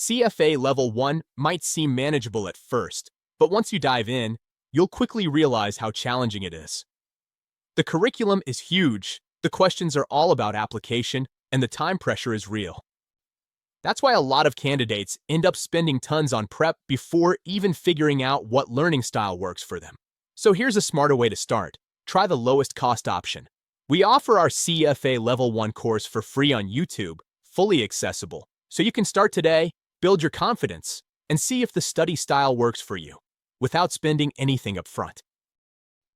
CFA Level 1 might seem manageable at first, but once you dive in, you'll quickly realize how challenging it is. The curriculum is huge, the questions are all about application, and the time pressure is real. That's why a lot of candidates end up spending tons on prep before even figuring out what learning style works for them. So here's a smarter way to start. Try the lowest cost option. We offer our CFA Level 1 course for free on YouTube, fully accessible, so you can start today, build your confidence, and see if the study style works for you, without spending anything up front.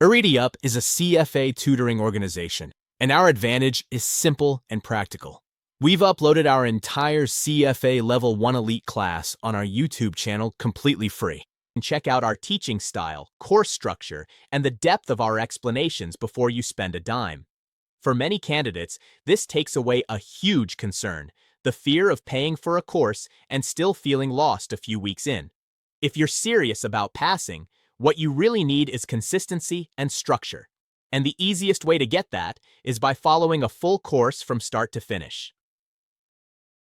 Areteup is a CFA tutoring organization, and our advantage is simple and practical. We've uploaded our entire CFA Level 1 Elite class on our YouTube channel completely free. And check out our teaching style, course structure, and the depth of our explanations before you spend a dime. For many candidates, this takes away a huge concern, the fear of paying for a course and still feeling lost a few weeks in. If you're serious about passing, what you really need is consistency and structure. And the easiest way to get that is by following a full course from start to finish.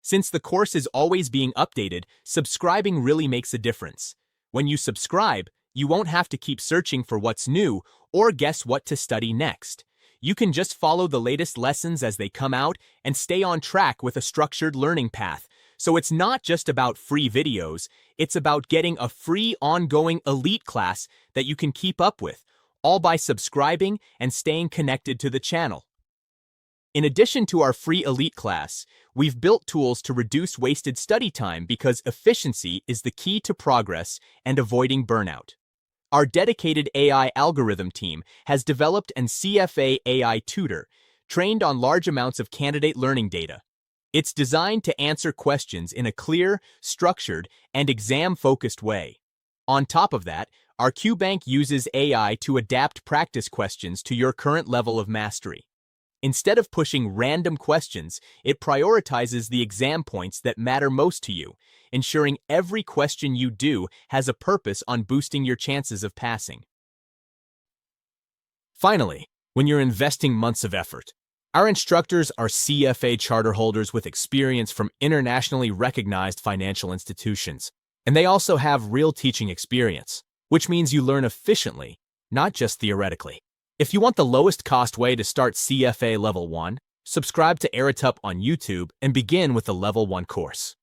Since the course is always being updated, subscribing really makes a difference. When you subscribe, you won't have to keep searching for what's new or guess what to study next. You can just follow the latest lessons as they come out and stay on track with a structured learning path. So it's not just about free videos, it's about getting a free ongoing elite class that you can keep up with, all by subscribing and staying connected to the channel. In addition to our free elite class, we've built tools to reduce wasted study time because efficiency is the key to progress and avoiding burnout. Our dedicated AI algorithm team has developed an CFA AI tutor, trained on large amounts of candidate learning data. It's designed to answer questions in a clear, structured, and exam-focused way. On top of that, our QBank uses AI to adapt practice questions to your current level of mastery. Instead of pushing random questions, it prioritizes the exam points that matter most to you, ensuring every question you do has a purpose on boosting your chances of passing. Finally, when you're investing months of effort, our instructors are CFA charter holders with experience from internationally recognized financial institutions, and they also have real teaching experience, which means you learn efficiently, not just theoretically. If you want the lowest cost way to start CFA Level 1, subscribe to Areteup on YouTube and begin with the Level 1 course.